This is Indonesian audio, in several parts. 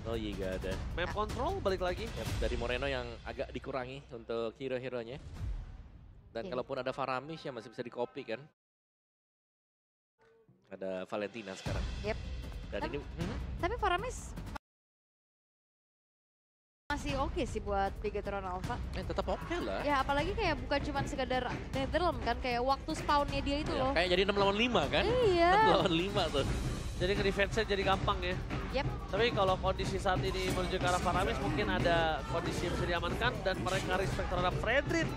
Oh iya gak ada. Map control balik lagi. Ya, dari Moreno yang agak dikurangi untuk hero-heronya. Dan kalaupun ada Faramis ya masih bisa di-copy kan. Ada Valentina sekarang. Yep. Dan ini... Tapi Faramis masih oke sih buat Bigetron Alpha. tetap oke lah. Ya apalagi kayak bukan cuma sekedar Netherlands kan, kayak waktu spawnnya dia itu loh. Kayak jadi 6 lawan 5 kan? Iya. 6 lawan 5 tuh. Jadi nge-defense-nya jadi gampang ya. Yep. Tapi kalau kondisi saat ini menuju ke arah Faramis mungkin ada kondisi yang bisa diamankan dan mereka respect terhadap Fredrin.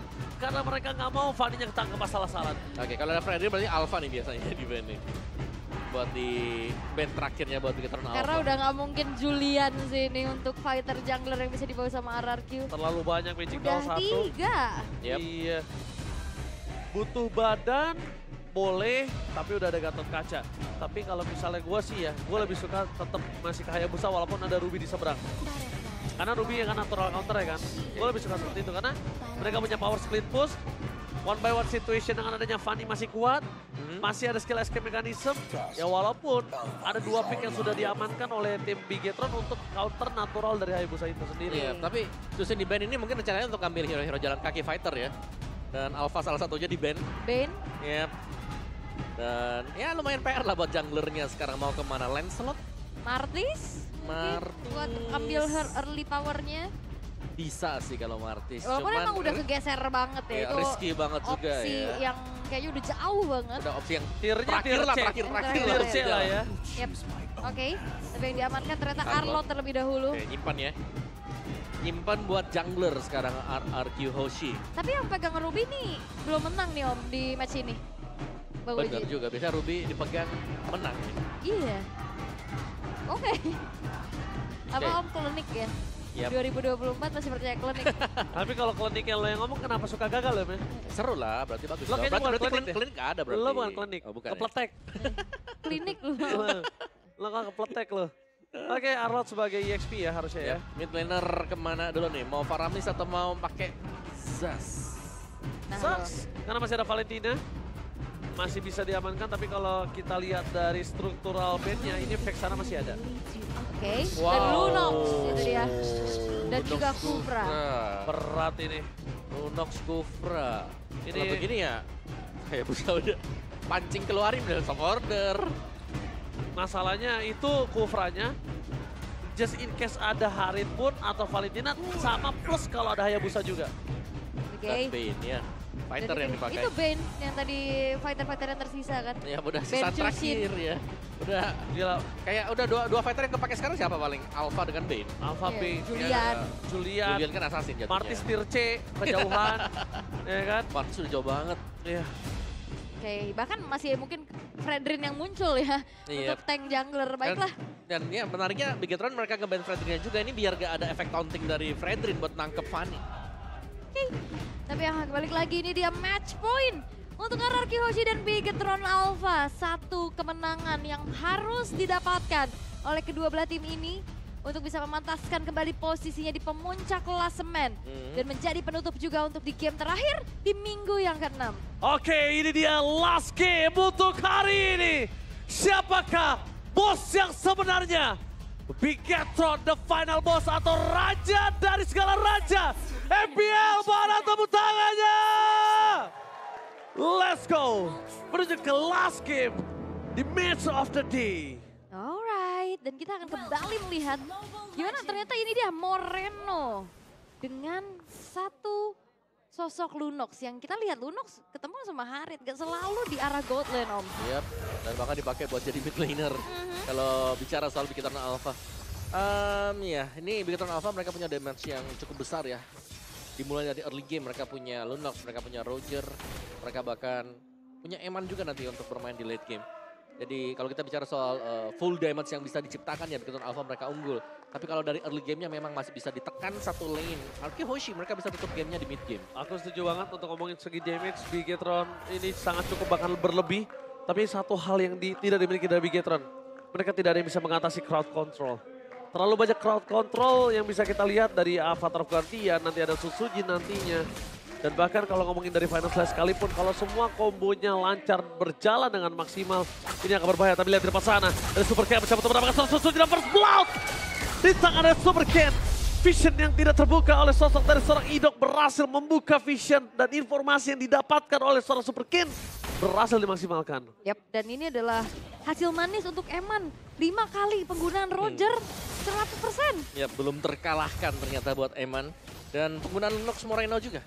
Karena mereka nggak mau Fanny-nya ketangkep masalah-salah. Oke, kalau ada Fredrin berarti Alpha nih biasanya di band nih. Buat di band terakhirnya buat Bigetron Alpha. Karena udah nggak mungkin Julian sih ini untuk fighter jungler yang bisa dibawa sama RRQ. Terlalu banyak Magic Udah Ball 1. 3. Yep. Iya. Butuh badan, boleh, tapi udah ada Gatot Kaca. Tapi kalau misalnya gue sih ya, gue lebih suka tetap masih ke Hayabusa walaupun ada Ruby di seberang. Karena Ruby yang kan natural counter ya kan. Gue lebih suka seperti itu karena mereka punya power split push. One by one situation dengan adanya Fanny masih kuat. Masih ada skill escape mechanism. Ya walaupun ada 2 pick yang sudah diamankan oleh tim Bigetron untuk counter natural dari Hayabusa itu sendiri. Iya, tapi Susin di band ini mungkin rencananya untuk ambil hero-hero jalan kaki fighter ya. Dan Alpha salah satunya di band. Bane. Yep. Dan ya lumayan PR lah buat junglernya sekarang mau kemana. Lancelot? Martis. Martis. Buat ambil early powernya. Bisa sih kalau Martis. Walaupun emang udah kegeser banget ya. Itu risky banget juga opsi ya. yang kayaknya udah jauh banget. Udah opsi yang Tiernya terakhir lah, C. terakhir Tier C lah ya. Yep. Oke, tapi yang diamankan ternyata Arlot. Arlot terlebih dahulu. Oke, nyimpan ya. Nyimpan buat jungler sekarang RRQ Hoshi. Tapi yang pegang Ruby nih belum menang nih Om di match ini. Bang Bener Uji. juga, biasanya Ruby dipegang menang. Iya. Oke. Apa Om klinik ya? Yep. 2024 masih percaya klinik. Tapi kalau kliniknya lo yang ngomong kenapa suka gagal ya, Men? Seru lah, berarti bagus. Lo kayaknya bukan berarti klinik deh. klinik ada berarti. Lo bukan klinik, Oh, bukan ya? kepletek. Klinik lu. Lo kan kepletek lo. Oke, Arlot sebagai EXP ya harusnya ya. Mid laner kemana dulu nih? Mau Faramis atau mau pakai Zas? Nah, Sucks, karena masih ada Valentina. Masih bisa diamankan, tapi kalau kita lihat dari struktural bandnya, ini Vexana masih ada. Oke, dan Lunox itu dia. Dan juga Lunox Kufra. Berat ini. Lunox Kufra. Ini- Kalau begini ya, kayak bisa udah pancing keluarin dari top order. Masalahnya itu Kufranya, just in case ada Harit pun atau Valentina, sama plus kalau ada Hayabusa juga. Oke. Dan Bane ya, fighter Dan yang dipakai. Itu Bane yang tadi fighter-fighter yang tersisa kan. Ya udah Bane sisa Chushin. terakhir ya. Udah Gila, kayak udah dua fighter yang kepake sekarang siapa paling? Alpha dengan Bane. Alpha Iya, B, Julian. Julian, Julian kan assassin jatuhnya. Martis tier C, kejauhan, ya kan? Martis udah jauh banget. Iya. Oke, bahkan masih mungkin Fredrin yang muncul ya Iya. untuk tank jungler. Baiklah. Dan ya menariknya Bigetron mereka nge-ban Fredrinnya juga ini biar gak ada efek taunting dari Fredrin buat nangkep Fanny. Oke. Tapi balik lagi ini dia match point untuk RRQ Hoshi dan Bigetron Alpha. Satu kemenangan yang harus didapatkan oleh kedua belah tim ini untuk bisa memantaskan kembali posisinya di pemuncak klasemen. Dan menjadi penutup juga untuk di game terakhir di minggu yang ke-6. Oke, ini dia last game untuk hari ini. Siapakah bos yang sebenarnya? Bigetron the final boss atau raja dari segala raja. MPL, mana tepuk tangannya? Let's go. Menuju ke last game di match of the day. Alright, dan kita akan kembali melihat gimana ternyata ini dia Moreno dengan satu sosok Lunox yang kita lihat Lunox ketemu sama Harit gak selalu di arah gold lane Om. Yap, dan bahkan dipakai buat jadi mid laner. Kalau bicara soal Bigetron Alpha. Ya, ini Bigetron Alpha mereka punya damage yang cukup besar ya. Dimulai dari early game mereka punya Lunox, mereka punya Roger, mereka bahkan punya Eman juga nanti untuk bermain di late game. Jadi kalau kita bicara soal full damage yang bisa diciptakan ya Bigetron Alpha mereka unggul. Tapi kalau dari early gamenya memang masih bisa ditekan satu lane. RRQ Hoshi mereka bisa tutup gamenya di mid game. Aku setuju banget untuk ngomongin segi damage. Bigetron ini sangat cukup bakal berlebih. Tapi satu hal yang tidak dimiliki dari Bigetron. Mereka tidak ada yang bisa mengatasi crowd control. Terlalu banyak crowd control yang bisa kita lihat dari Avatar of Guardian. Nanti ada Susuji nantinya. Dan bahkan kalau ngomongin dari Final Slash sekalipun, kalau semua kombonya lancar berjalan dengan maksimal, ini akan berbahaya. Tapi lihat di depan sana, ada Super Camp mencoba untuk mendapatkan Susuji dan First Blood. di tangan dari Super Ken. Vision yang tidak terbuka oleh sosok dari seorang Idok berhasil membuka vision dan informasi yang didapatkan oleh seorang Super Ken berhasil dimaksimalkan. Yap, dan ini adalah hasil manis untuk Eman. 5 kali penggunaan Roger 100%. Ya, belum terkalahkan ternyata buat Eman. Dan penggunaan Nox Moreno juga.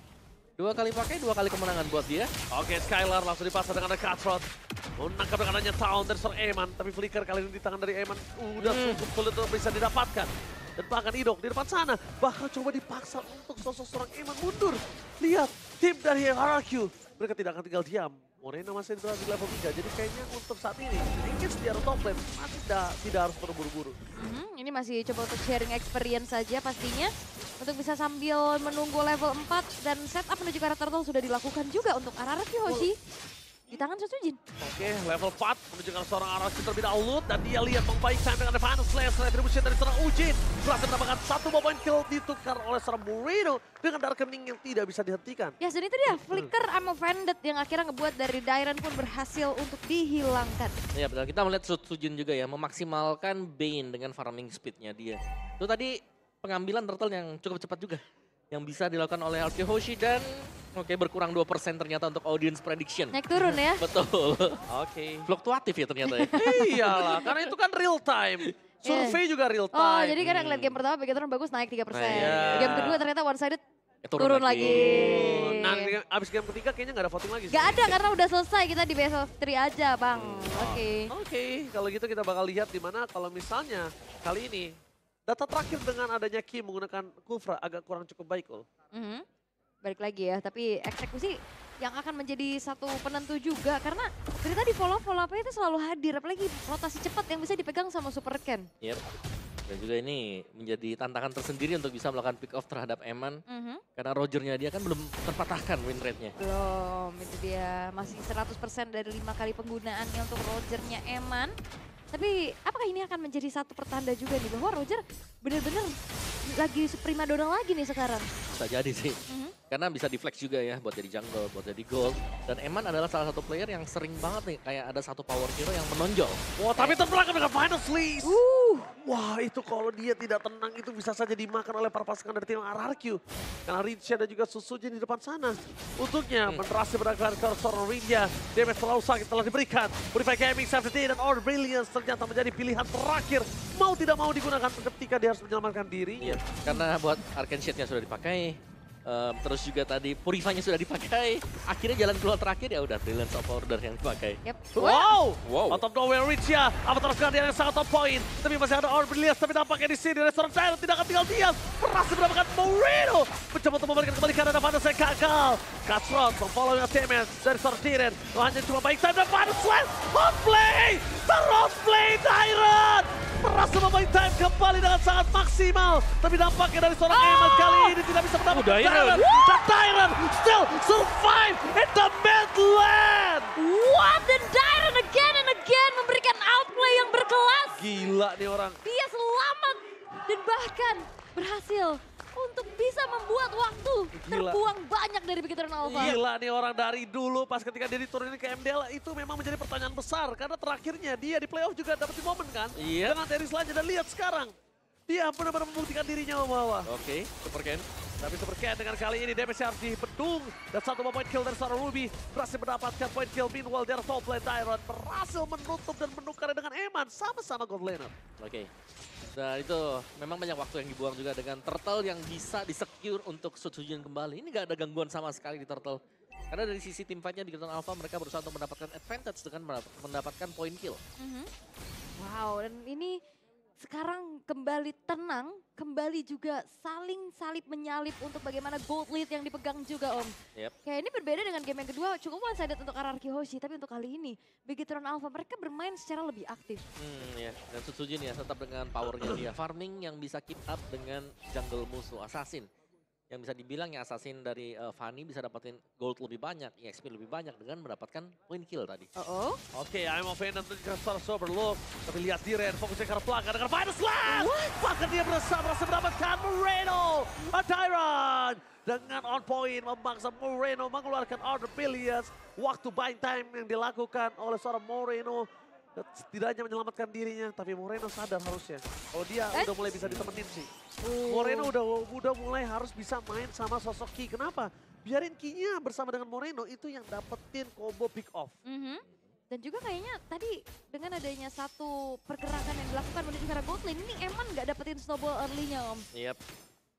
2 kali pakai, 2 kali kemenangan buat dia. Oke, Skylar langsung dipasang dengan Cutthroat. Menangkap dengan hanya Town dari seorang Eman. Tapi Flicker kali ini di tangan dari Eman udah cukup sulit untuk bisa didapatkan. Dan bahkan Idok di depan sana bahkan coba dipaksa untuk sosok seorang Eman mundur. Lihat, tim dari RRQ. Mereka tidak akan tinggal diam. Moreno masih berada di level 3, jadi kayaknya untuk saat ini ingin secara top lane masih tidak harus terburu-buru. Ini masih coba untuk sharing experience saja pastinya. Untuk bisa sambil menunggu level 4 dan setup menuju ke arah turtle sudah dilakukan juga untuk RRQ Hoshi. Di tangan Setsujin. Oke, level 4 menunjukkan seorang RRQ terlebih dahulu. Dan dia lihat membaik time dengan Final Slash. Retribution dari seorang Ujin. Berhasil mendapatkan 1 point kill ditukar oleh seorang Moreno. Dengan Dark Evening yang tidak bisa dihentikan. Ya, dan itu dia Flicker Ammo Vanded yang akhirnya ngebuat dari Dairen pun berhasil untuk dihilangkan. Ya betul, kita melihat Setsujin juga ya, memaksimalkan Bane dengan farming speednya dia. Itu tadi pengambilan turtle yang cukup cepat juga. Yang bisa dilakukan oleh RRQ Hoshi dan oke, berkurang 2% ternyata untuk audience prediction. Naik turun ya. Betul. Oke. Fluktuatif ya ternyata ya. Iyalah, karena itu kan real time. Survei juga real time. Oh, jadi kadang ngeliat game pertama Begatron bagus naik 3%. Iya. Game kedua ternyata one sided Turun turun lagi. Nah, abis game ketiga kayaknya nggak ada voting lagi. Gak ada karena udah selesai, kita di best of 3 aja Bang. Oke. Oke, kalau gitu kita bakal lihat di mana kalau misalnya kali ini data terakhir dengan adanya Kim menggunakan Kufra agak kurang cukup baik loh. Balik lagi ya, tapi eksekusi yang akan menjadi satu penentu juga karena dari tadi follow-up itu selalu hadir, apalagi rotasi cepat yang bisa dipegang sama Super Ken. Yep. Dan juga ini menjadi tantangan tersendiri untuk bisa melakukan pick off terhadap Eman. Karena Rogernya dia kan belum terpatahkan win rate-nya. Belum, itu dia masih 100% dari 5 kali penggunaannya untuk Rogernya Eman. Tapi apakah ini akan menjadi satu pertanda juga nih bahwa Roger benar-benar lagi primadona lagi nih sekarang? Bisa jadi sih. Karena bisa di flex juga ya buat jadi jungle, buat jadi gold. Dan Eman adalah salah satu player yang sering banget nih kayak ada satu power hero yang menonjol. Wah, tapi terbelakang dengan Final Slash. Wah, itu kalau dia tidak tenang itu bisa saja dimakan oleh para pasukan dari tim RRQ. Karena Rinja dan juga Setsujin di depan sana. Untuknya berhasil berangkat ke seorang Rinja. Damage terlalu sakit telah diberikan. Purify Gaming, Safety dan Order Brilliance ternyata menjadi pilihan terakhir. Mau tidak mau digunakan ketika dia harus menyelamatkan diri. Iya, karena buat Arcane Shade-nya sudah dipakai. Terus juga tadi Purify-nya sudah dipakai. Akhirnya jalan keluar terakhir ya udah Brilliance of Order yang dipakai. Wow! Wow. Out of nowhere Rinja. Avatar Guardian yang sangat top point. Tapi masih ada Order Brilliance tapi nampaknya di sini restoran Dairen tidak akan tinggal diam. Berhasil mendapatkan Moreno. Mencoba untuk memberikan kembali karena Final Slash gagal. Cutthroat memfollow yang damage dari seorang Dairen. Hanya cuma baik time dan Final Slash on play. Terus play Dairen. Berhasil membaik time kembali dengan sangat maksimal. Tapi nampaknya dari seorang Eman kali ini tidak bisa mendapatkan Dairen. Dan Dairen still survive in the Midland. What? Dan Dairen again and again memberikan outplay yang berkelas. Gila nih orang. Dia selamat dan bahkan berhasil untuk bisa membuat waktu terbuang banyak dari Begatron Alpha. Gila nih orang dari dulu pas ketika dia diturunin ke MDL itu memang menjadi pertanyaan besar. Karena terakhirnya dia di playoff juga dapat momen kan. Iya. Dengan Terry selanjutnya dan lihat sekarang. Dia benar-benar membuktikan dirinya bahwa. Oke, Super Ken. Tapi Super Ken dengan kali ini damage harus dibendung. Dan 1 point kill dari seorang Ruby. Berhasil mendapatkan point kill. Meanwhile dari top lane Dairen berhasil menutup dan menukarnya dengan Eman. Sama-sama gold laner. Oke. Nah itu memang banyak waktu yang dibuang juga dengan turtle yang bisa di-secure untuk Setsujin kembali. Ini gak ada gangguan sama sekali di turtle. Karena dari sisi tim fight-nya di Begatron Alpha mereka berusaha untuk mendapatkan advantage dengan mendapatkan point kill. Wow, dan ini sekarang kembali tenang, kembali juga saling salib menyalip untuk bagaimana gold lead yang dipegang juga Om. Yep. Kayak ini berbeda dengan game yang kedua, cukup one sided untuk RRQ Hoshi, tapi untuk kali ini Begatron Alpha mereka bermain secara lebih aktif. Ya. Dan Setsujin ya tetap dengan powernya dia. Farming yang bisa keep up dengan jungle musuh, Assassin. Yang bisa dibilang ya Assassin dari Fanny bisa dapetin gold lebih banyak, EXP lebih banyak dengan mendapatkan point kill tadi. Oke, I'm of Venom dengan super look. Tapi lihat Dairen fokusnya ke arah belakang dengan Final Slash. Bahkan dia berhasil mendapatkan Moreno. Dairen dengan on point memaksa Moreno mengeluarkan Order Brilliance. Waktu buying time yang dilakukan oleh seorang Moreno setidaknya menyelamatkan dirinya, tapi Moreno sadar harusnya. Kalau dia udah mulai bisa ditemenin sih. Moreno udah mulai harus bisa main sama sosok Ki. Kenapa? Biarin Ki-nya bersama dengan Moreno itu yang dapetin combo pick off. Dan juga kayaknya tadi dengan adanya satu pergerakan yang dilakukan menuju ke arah bot lane, ini Eman nggak dapetin snowball early-nya Om. Yap.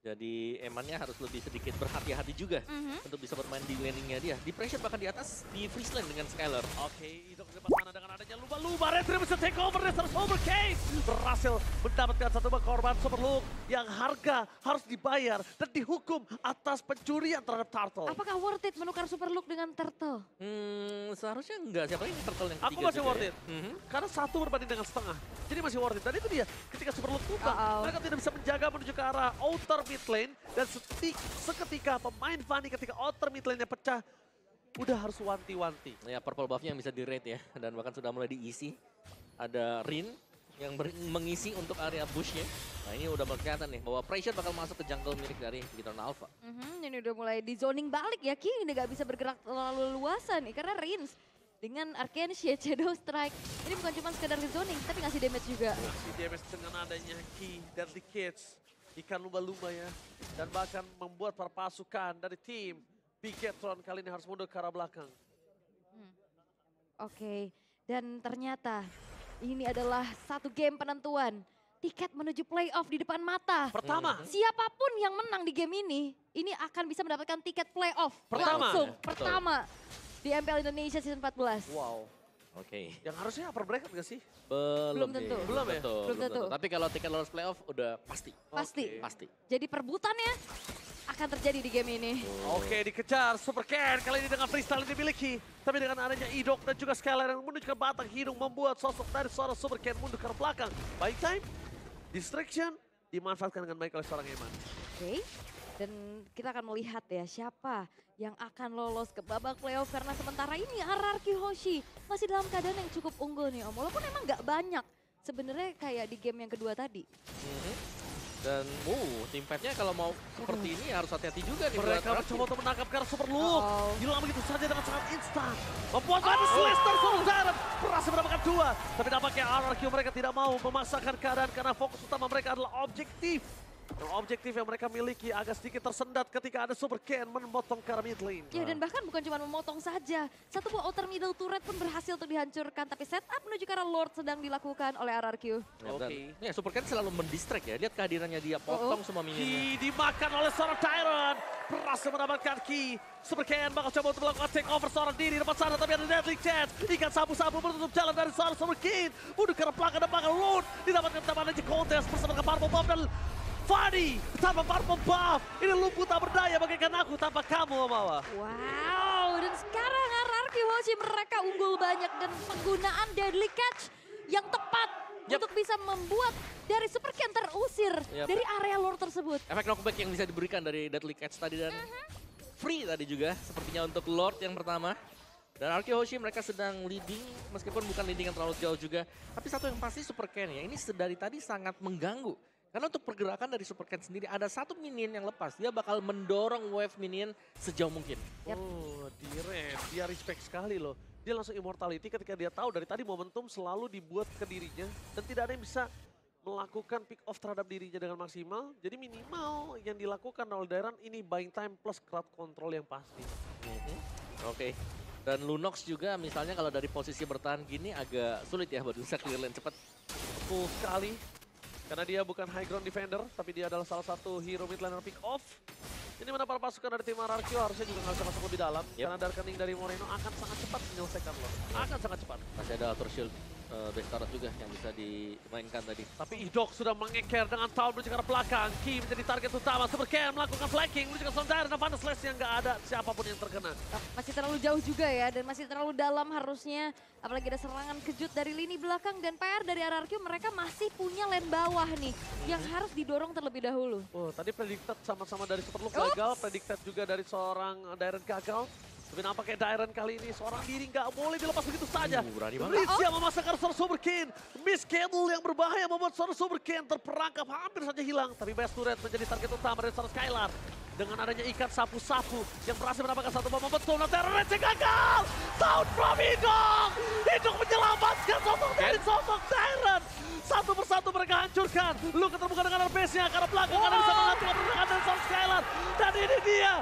Jadi Emannya harus lebih sedikit berhati-hati juga untuk bisa bermain di landingnya dia. Di pressure bahkan di atas, di freeze lane dengan Skylar. Oke, itu ke depan sana dengan adanya lumba-lumba. Red Ribbon bisa take over Desert Overcase. Berhasil mendapatkan satu korban Superlook yang harga harus dibayar dan dihukum atas pencurian terhadap Turtle. Apakah worth it menukar Superlook dengan Turtle? Seharusnya enggak. Siapa ini Turtle yang ketiga? Aku masih juga worth ya? it. Karena satu berbanding dengan setengah. Jadi masih worth it. Dan itu dia, ketika Superlook tumbang, mereka tidak bisa menjaga menuju ke arah outer mid lane. Dan seketika pemain Fanny ketika outer mid lane-nya pecah, udah harus wanti-wanti. Ya, purple buff-nya bisa di-rate ya. Dan bahkan sudah mulai diisi. Ada Rin yang mengisi untuk area bush-nya. Nah ini udah kelihatan nih bahwa pressure bakal masuk ke jungle milik dari Bigetron Alpha. Ini udah mulai di zoning balik ya Ki, ini gak bisa bergerak terlalu luasan nih karena Rins dengan Arcane Shade, Shadow Strike. Ini bukan cuma sekedar ke zoning tapi ngasih damage juga. Ngasih damage dengan adanya Ki, Deadly Kids, ikan lumba-lumba ya. Dan bahkan membuat para pasukan dari tim Bigetron kali ini harus mundur ke arah belakang. Oke, dan ternyata ini adalah satu game penentuan. Tiket menuju playoff di depan mata. Pertama. Siapapun yang menang di game ini akan bisa mendapatkan tiket playoff. Pertama. Langsung, Ya, pertama. Di MPL Indonesia Season 14. Wow. Oke. Yang harusnya upper bracket gak sih? Belum tentu. sih. Belum ya? Belum tentu. Tapi kalau tiket lolos playoff udah pasti. Pasti. Pasti. Jadi perebutannya akan terjadi di game ini. Oke, dikejar Super Ken kali ini dengan freestyle yang dimiliki. Tapi dengan adanya Idok dan juga Skylar yang menuju ke batang hidung membuat sosok dari seorang Super Ken mundur ke arah belakang. Baik time, distraction dimanfaatkan dengan baik oleh seorang Eman. Oke, dan kita akan melihat ya siapa yang akan lolos ke babak playoff. Karena sementara ini RRQ Hoshi masih dalam keadaan yang cukup unggul nih Om. Walaupun emang nggak banyak sebenarnya kayak di game yang kedua tadi. Dan tim fight-nya kalau mau seperti ini harus hati-hati juga nih. Mereka buat mencoba untuk menangkap karena Super Look. Oh. Hilang begitu saja dengan sangat instan. Membuat Bani Slash dari Super Tyrant berhasil mendapatkan 2. Tapi nampaknya RRQ mereka tidak mau memaksakan keadaan karena fokus utama mereka adalah objektif. Dan objektif yang mereka miliki agak sedikit tersendat ketika ada Super Ken memotong ke arah mid lane. Ya dan bahkan bukan cuma memotong saja. Satu buah outer middle turret pun berhasil untuk dihancurkan. Tapi setup menuju ke arah Lord sedang dilakukan oleh RRQ. Oke. Ya Super Ken selalu mendistract ya. Lihat kehadirannya dia potong semua minionnya. Ki dimakan oleh seorang Tyrant. Berhasil mendapatkan Ki. Super Ken bakal coba untuk melakukan take over seorang diri depan sana. Tapi ada Deadly Chance. Ikan sabu-sabu menutup jalan dari seorang Super Ken. Mundur ke arah belakang dan bakal Lord. Didapatkan teman aja kontes bersama dengan Purple Buff dan Fanny tanpa Purple Buff. Ini lumpuh tak berdaya bagaikan aku tanpa kamu, Omawa. Wow, dan sekarang RRQ Hoshi mereka unggul banyak. Dan penggunaan Deadly Catch yang tepat untuk bisa membuat dari Super Ken terusir dari area lore tersebut. Efek knockback yang bisa diberikan dari Deadly Catch tadi dan free tadi juga sepertinya untuk Lord yang pertama. Dan RRQ Hoshi mereka sedang leading meskipun bukan leading yang terlalu jauh juga. Tapi satu yang pasti Super Ken ya ini dari tadi sangat mengganggu. Karena untuk pergerakan dari Super Ken sendiri ada satu minion yang lepas. Dia bakal mendorong wave minion sejauh mungkin. Oh, dia respect sekali loh. Dia langsung immortality ketika dia tahu dari tadi momentum selalu dibuat ke dirinya. Dan tidak ada yang bisa melakukan pick off terhadap dirinya dengan maksimal. Jadi minimal yang dilakukan oleh Dairan ini buying time plus crowd control yang pasti. Oke. Dan Lunox juga misalnya kalau dari posisi bertahan gini agak sulit ya buat bisa clear lane cepat. Full sekali. Karena dia bukan high ground defender, tapi dia adalah salah satu hero mid laner pick off. Ini mana para pasukan dari tim RRQ harusnya juga nggak bisa masuk lebih dalam. Karena darkening dari Moreno akan sangat cepat menyelesaikan lo. Akan sangat cepat. Masih ada Outer Shield Bestarat juga yang bisa dimainkan tadi. Tapi Idok sudah mengeker dengan Town menuju ke arah belakang. Ki menjadi target utama. Super Ken melakukan flanking menuju ke Sondar dan Vandal Slash yang nggak ada siapapun yang terkena. Masih terlalu jauh juga ya dan masih terlalu dalam harusnya. Apalagi ada serangan kejut dari lini belakang dan PR dari RRQ mereka masih punya lane bawah nih. Yang harus didorong terlebih dahulu. Oh, tadi predicted sama-sama dari Superlook gagal. Predicted juga dari seorang Dairen gagal. Tapi nampaknya Dairon kali ini seorang diri nggak boleh dilepas begitu saja. Berani banget. Rizia memasangkan seorang Super King. Miss Cable yang berbahaya membuat seorang Super King terperangkap hampir saja hilang. Tapi Best Turret menjadi target utama dari seorang Skylar. Dengan adanya ikat sapu-sapu yang berhasil mendapatkan satu bom betul. Nah Terrence gagal. Sound from Hidong. Hidong menyelamatkan sosok dari sosok Dairon. Satu persatu mereka hancurkan. Luka terbuka dengan base-nya karena belakang karena bisa menghentikan pergerakan dari seorang Skylar. Dan ini dia.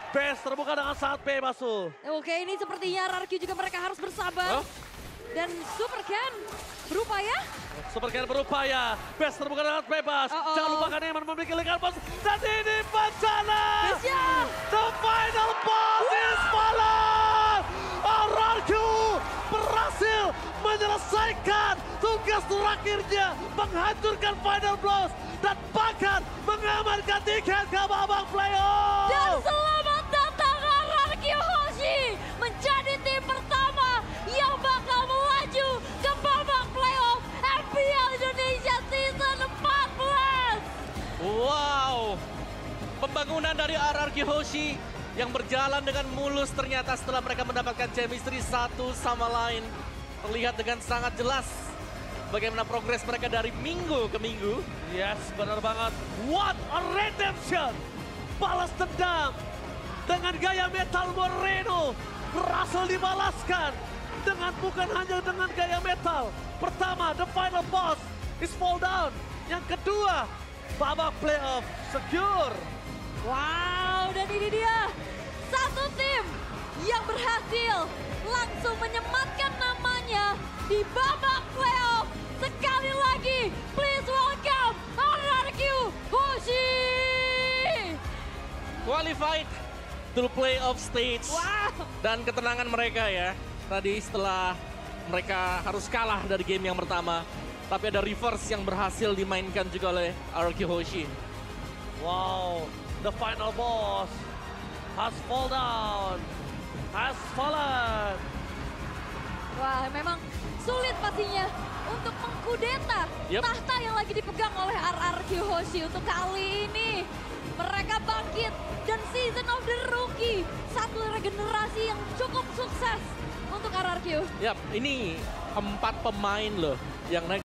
Base terbuka dengan sangat bebas, Sul. Oke, ini sepertinya RRQ juga mereka harus bersabar. Dan Super Ken berupaya. Super Ken berupaya. Base terbuka dengan bebas. Jangan lupakan Neymar memiliki legal boss. Dan ini bencana. The final boss is fallen. RRQ berhasil menyelesaikan tugas terakhirnya. Menghancurkan final boss. Dan bahkan mengamankan tiket ke babak playoff. Dan selamat datang RRQ Hoshi menjadi tim pertama yang bakal melaju ke babak playoff MPL Indonesia Season 14. Wow, pembangunan dari RRQ Hoshi yang berjalan dengan mulus ternyata setelah mereka mendapatkan chemistry satu sama lain. Terlihat dengan sangat jelas bagaimana progres mereka dari minggu ke minggu. Yes, benar banget. What a redemption! Balas dendam dengan gaya Metal Moreno berhasil dibalaskan dengan bukan hanya dengan gaya metal. Pertama, the final boss is fall down. Yang kedua, babak playoff secure. Wow, dan ini dia satu tim yang berhasil langsung menyematkan namanya di babak playoff. Sekali lagi, please welcome RRQ Hoshi. Qualified to the playoff stage. Wow. Dan ketenangan mereka ya. Tadi setelah mereka harus kalah dari game yang pertama. Tapi ada reverse yang berhasil dimainkan juga oleh RRQ Hoshi. Wow, the final boss has fall down. Has fallen. Wah, memang sulit pastinya untuk mengkudeta tahta yang lagi dipegang oleh RRQ Hoshi. Untuk kali ini mereka bangkit dan Season of the Rookie, satu regenerasi yang cukup sukses untuk RRQ. Yap, ini 4 pemain loh yang naik